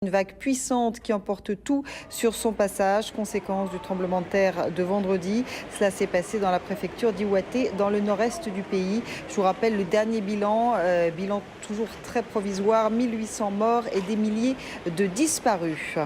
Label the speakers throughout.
Speaker 1: Une vague puissante qui emporte tout sur son passage, conséquence du tremblement de terre de vendredi. Cela s'est passé dans la préfecture d'Iwate, dans le nord-est du pays. Je vous rappelle le dernier bilan, bilan toujours très provisoire, 1800 morts et des milliers de disparus.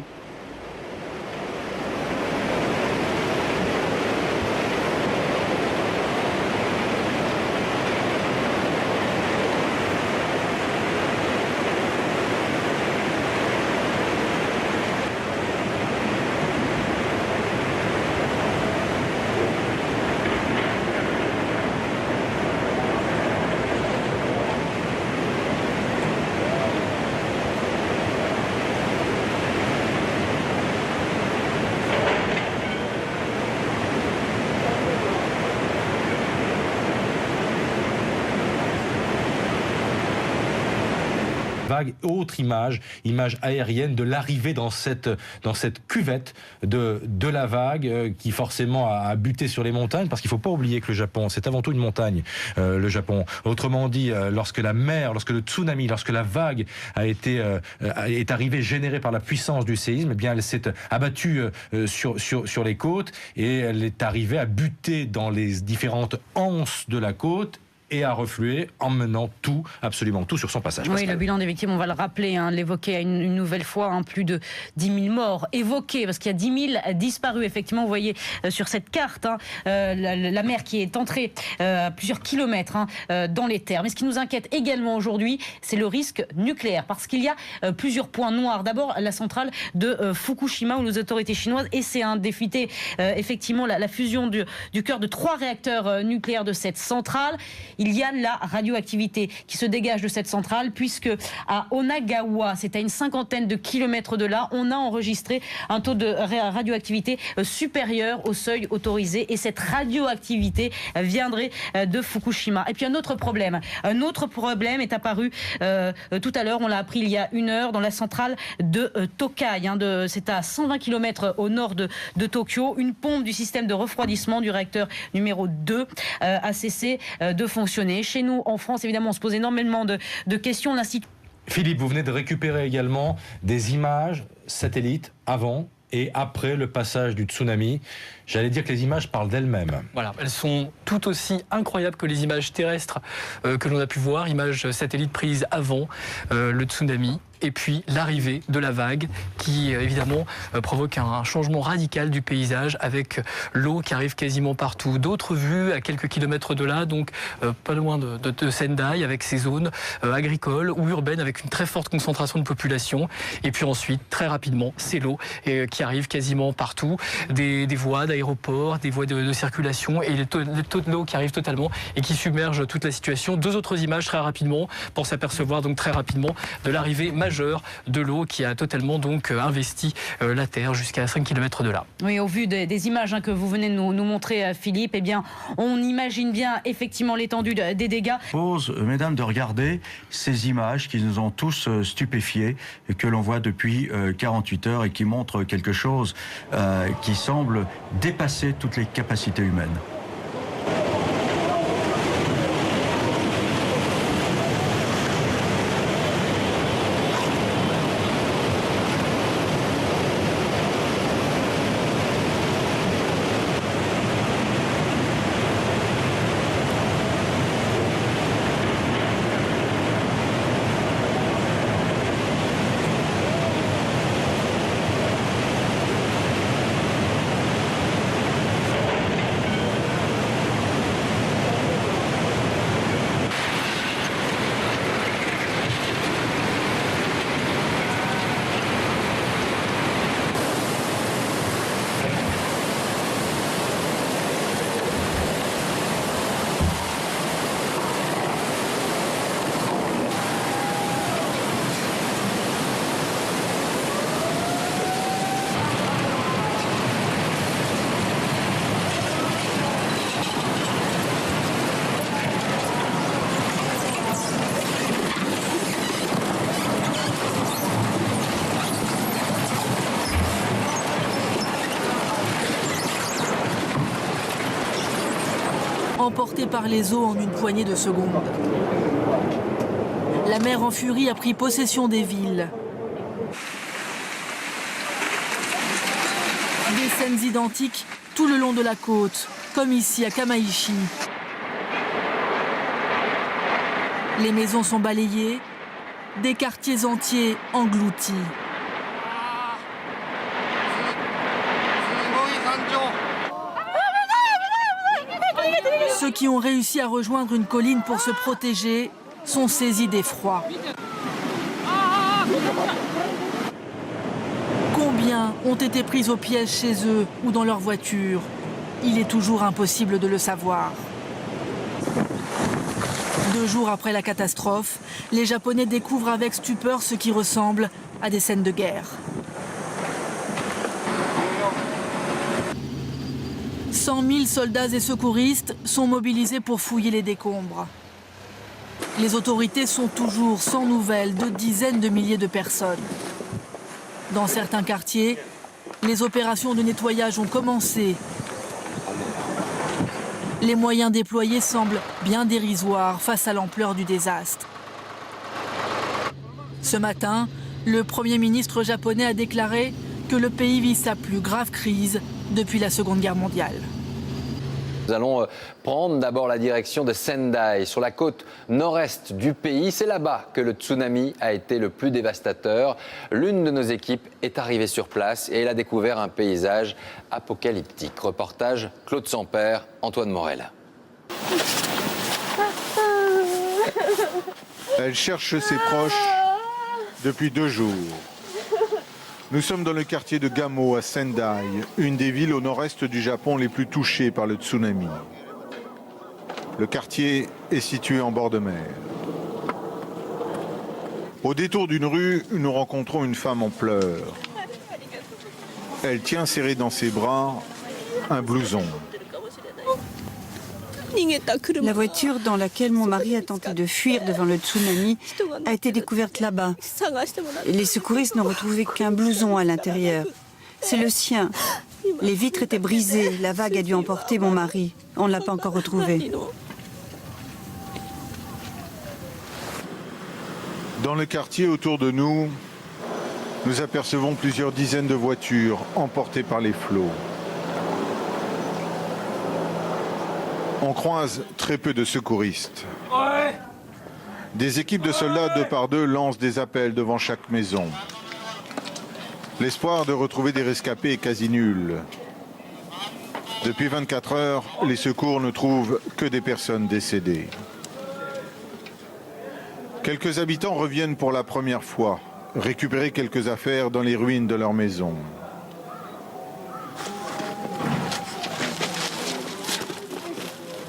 Speaker 2: Vague, autre image aérienne de l'arrivée dans cette cuvette de la vague qui forcément a buté sur les montagnes, parce qu'il ne faut pas oublier que le Japon, c'est avant tout une montagne, le Japon. Autrement dit, lorsque le tsunami, lorsque la vague est arrivée générée par la puissance du séisme, eh bien elle s'est abattue sur les côtes et elle est arrivée à buter dans les différentes anses de la côte et à refluer, emmenant tout, absolument tout sur son passage.
Speaker 3: Oui, le bilan des victimes, on va le rappeler, l'évoquer une nouvelle fois, plus de 10 000 morts évoqués, parce qu'il y a 10 000 disparus. Effectivement, vous voyez sur cette carte la mer qui est entrée à plusieurs kilomètres dans les terres. Mais ce qui nous inquiète également aujourd'hui, c'est le risque nucléaire, parce qu'il y a plusieurs points noirs. D'abord, la centrale de Fukushima, où les autorités chinoises essaient d'éviter effectivement la fusion du cœur de 3 réacteurs nucléaires de cette centrale. Il y a la radioactivité qui se dégage de cette centrale, puisque à Onagawa, c'est à une 50aine de kilomètres de là, on a enregistré un taux de radioactivité supérieur au seuil autorisé, et cette radioactivité viendrait de Fukushima. Et puis un autre problème est apparu tout à l'heure, on l'a appris il y a 1 heure, dans la centrale de Tokai, c'est à 120 km au nord de Tokyo. Une pompe du système de refroidissement du réacteur numéro 2 a cessé de fonctionner. Chez nous, en France, évidemment, on se pose énormément de questions.
Speaker 2: Philippe, vous venez de récupérer également des images satellites avant et après le passage du tsunami. J'allais dire que les images parlent d'elles-mêmes.
Speaker 4: Voilà, elles sont tout aussi incroyables que les images terrestres que l'on a pu voir, images satellites prises avant le tsunami. Et puis l'arrivée de la vague qui évidemment provoque un changement radical du paysage, avec l'eau qui arrive quasiment partout. D'autres vues à quelques kilomètres de là, donc pas loin de Sendai, avec ses zones agricoles ou urbaines avec une très forte concentration de population. Et puis ensuite, très rapidement, c'est l'eau qui arrive quasiment partout. Des voies d'aéroport, des voies de circulation, et les taux de l'eau qui arrive totalement et qui submerge toute la situation. 2 autres images très rapidement pour s'apercevoir donc très rapidement de l'arrivée majeure de l'eau qui a totalement donc investi la terre jusqu'à 5 km de là.
Speaker 3: Oui, au vu des images que vous venez de nous montrer, Philippe, eh bien, on imagine bien effectivement l'étendue des dégâts.
Speaker 5: Je propose, mesdames, de regarder ces images qui nous ont tous stupéfiés et que l'on voit depuis 48 heures et qui montrent quelque chose qui semble dépasser toutes les capacités humaines.
Speaker 6: emportés par les eaux en une poignée de secondes. La mer en furie a pris possession des villes. Des scènes identiques tout le long de la côte, comme ici à Kamaishi. Les maisons sont balayées, des quartiers entiers engloutis. Ceux qui ont réussi à rejoindre une colline pour se protéger sont saisis d'effroi. Combien ont été pris au piège chez eux ou dans leur voiture? Il est toujours impossible de le savoir. 2 jours après la catastrophe, les Japonais découvrent avec stupeur ce qui ressemble à des scènes de guerre. 100 000 soldats et secouristes sont mobilisés pour fouiller les décombres. Les autorités sont toujours sans nouvelles de dizaines de milliers de personnes. Dans certains quartiers, les opérations de nettoyage ont commencé. Les moyens déployés semblent bien dérisoires face à l'ampleur du désastre. Ce matin, le Premier ministre japonais a déclaré que le pays vit sa plus grave crise depuis la Seconde Guerre mondiale.
Speaker 7: Nous allons prendre d'abord la direction de Sendai, sur la côte nord-est du pays. C'est là-bas que le tsunami a été le plus dévastateur. L'une de nos équipes est arrivée sur place et elle a découvert un paysage apocalyptique. Reportage Claude Sampère, Antoine Morel.
Speaker 8: Elle cherche ses proches depuis 2 jours. Nous sommes dans le quartier de Gamo à Sendai, une des villes au nord-est du Japon les plus touchées par le tsunami. Le quartier est situé en bord de mer. Au détour d'une rue, nous rencontrons une femme en pleurs. Elle tient serré dans ses bras un blouson.
Speaker 9: La voiture dans laquelle mon mari a tenté de fuir devant le tsunami a été découverte là-bas. Les secouristes n'ont retrouvé qu'un blouson à l'intérieur. C'est le sien. Les vitres étaient brisées. La vague a dû emporter mon mari. On ne l'a pas encore retrouvé.
Speaker 8: Dans le quartier autour de nous, nous apercevons plusieurs dizaines de voitures emportées par les flots. On croise très peu de secouristes. Des équipes de soldats 2 par 2 lancent des appels devant chaque maison. L'espoir de retrouver des rescapés est quasi nul. Depuis 24 heures, les secours ne trouvent que des personnes décédées. Quelques habitants reviennent pour la première fois, récupérer quelques affaires dans les ruines de leur maison.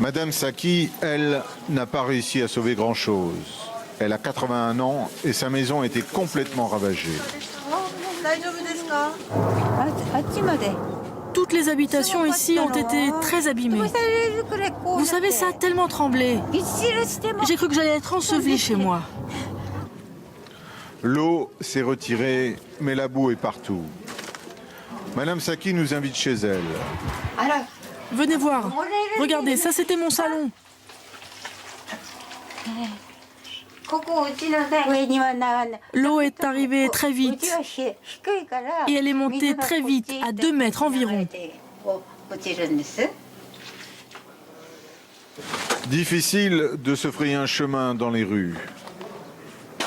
Speaker 8: Madame Saki, elle, n'a pas réussi à sauver grand-chose. Elle a 81 ans et sa maison a été complètement ravagée.
Speaker 6: Toutes les habitations ici ont été très abîmées. Vous savez, ça a tellement tremblé. J'ai cru que j'allais être ensevelie chez moi.
Speaker 8: L'eau s'est retirée, mais la boue est partout. Madame Saki nous invite chez elle.
Speaker 6: Venez voir. Regardez, ça c'était mon salon. L'eau est arrivée très vite et elle est montée très vite, à 2 mètres environ.
Speaker 8: Difficile de se frayer un chemin dans les rues.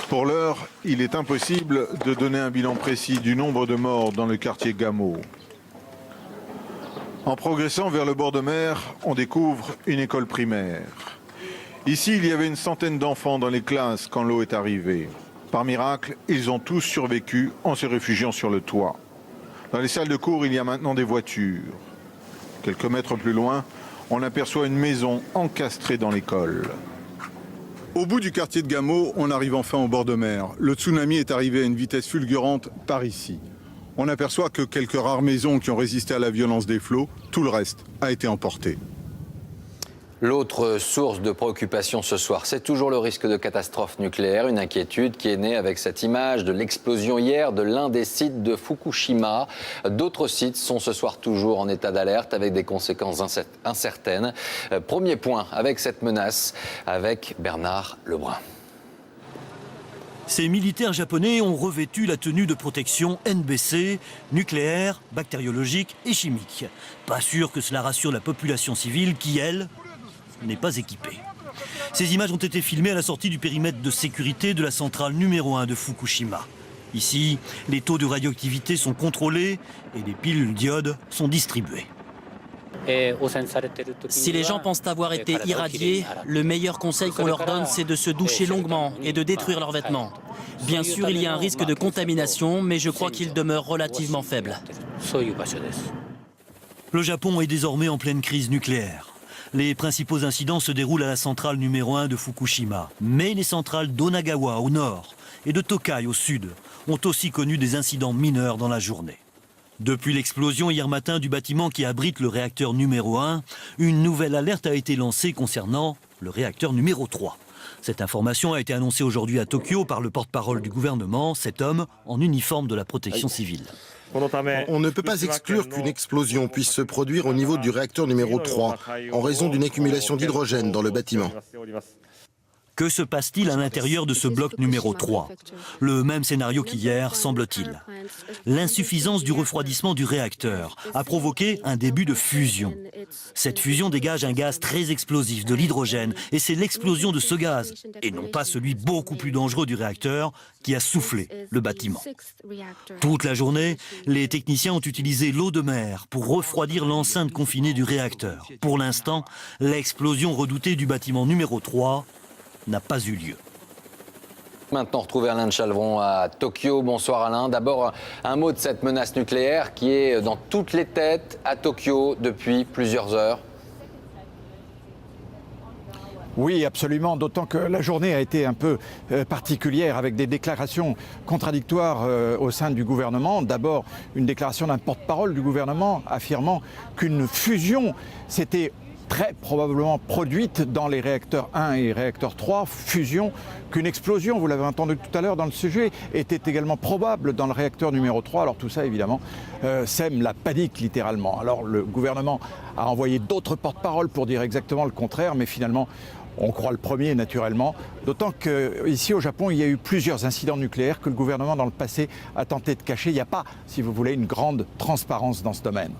Speaker 8: Pour l'heure, il est impossible de donner un bilan précis du nombre de morts dans le quartier Gamo. En progressant vers le bord de mer, on découvre une école primaire. Ici, il y avait une centaine d'enfants dans les classes quand l'eau est arrivée. Par miracle, ils ont tous survécu en se réfugiant sur le toit. Dans les salles de cours, il y a maintenant des voitures. Quelques mètres plus loin, on aperçoit une maison encastrée dans l'école. Au bout du quartier de Gamo, on arrive enfin au bord de mer. Le tsunami est arrivé à une vitesse fulgurante par ici. On aperçoit que quelques rares maisons qui ont résisté à la violence des flots, tout le reste a été emporté.
Speaker 7: L'autre source de préoccupation ce soir, c'est toujours le risque de catastrophe nucléaire, une inquiétude qui est née avec cette image de l'explosion hier de l'un des sites de Fukushima. D'autres sites sont ce soir toujours en état d'alerte avec des conséquences incertaines. Premier point avec cette menace, avec Bernard Lebrun.
Speaker 10: Ces militaires japonais ont revêtu la tenue de protection NBC, nucléaire, bactériologique et chimique. Pas sûr que cela rassure la population civile qui, elle, n'est pas équipée. Ces images ont été filmées à la sortie du périmètre de sécurité de la centrale numéro 1 de Fukushima. Ici, les taux de radioactivité sont contrôlés et les pilules d'iode sont distribuées.
Speaker 11: Si les gens pensent avoir été irradiés, le meilleur conseil qu'on leur donne, c'est de se doucher longuement et de détruire leurs vêtements. Bien sûr, il y a un risque de contamination, mais je crois qu'il demeure relativement faible.
Speaker 10: Le Japon est désormais en pleine crise nucléaire. Les principaux incidents se déroulent à la centrale numéro 1 de Fukushima. Mais les centrales d'Onagawa au nord et de Tokai au sud ont aussi connu des incidents mineurs dans la journée. Depuis l'explosion hier matin du bâtiment qui abrite le réacteur numéro 1, une nouvelle alerte a été lancée concernant le réacteur numéro 3. Cette information a été annoncée aujourd'hui à Tokyo par le porte-parole du gouvernement, cet homme en uniforme de la protection civile.
Speaker 12: On ne peut pas exclure qu'une explosion puisse se produire au niveau du réacteur numéro 3 en raison d'une accumulation d'hydrogène dans le bâtiment.
Speaker 10: Que se passe-t-il à l'intérieur de ce bloc numéro 3? Le même scénario qu'hier, semble-t-il. L'insuffisance du refroidissement du réacteur a provoqué un début de fusion. Cette fusion dégage un gaz très explosif, de l'hydrogène, et c'est l'explosion de ce gaz, et non pas celui beaucoup plus dangereux du réacteur, qui a soufflé le bâtiment. Toute la journée, les techniciens ont utilisé l'eau de mer pour refroidir l'enceinte confinée du réacteur. Pour l'instant, l'explosion redoutée du bâtiment numéro 3 n'a pas eu lieu.
Speaker 7: Maintenant, retrouver Alain de Chalvron à Tokyo. Bonsoir Alain. D'abord, un mot de cette menace nucléaire qui est dans toutes les têtes à Tokyo depuis plusieurs heures.
Speaker 13: Oui, absolument, d'autant que la journée a été un peu particulière avec des déclarations contradictoires au sein du gouvernement. D'abord, une déclaration d'un porte-parole du gouvernement affirmant qu'une fusion s'était très probablement produite dans les réacteurs 1 et réacteurs 3, fusion, qu'une explosion, vous l'avez entendu tout à l'heure dans le sujet, était également probable dans le réacteur numéro 3. Alors tout ça, évidemment, sème la panique littéralement. Alors le gouvernement a envoyé d'autres porte-paroles pour dire exactement le contraire, mais finalement, on croit le premier naturellement, d'autant qu'ici au Japon, il y a eu plusieurs incidents nucléaires que le gouvernement dans le passé a tenté de cacher. Il n'y a pas, si vous voulez, une grande transparence dans ce domaine.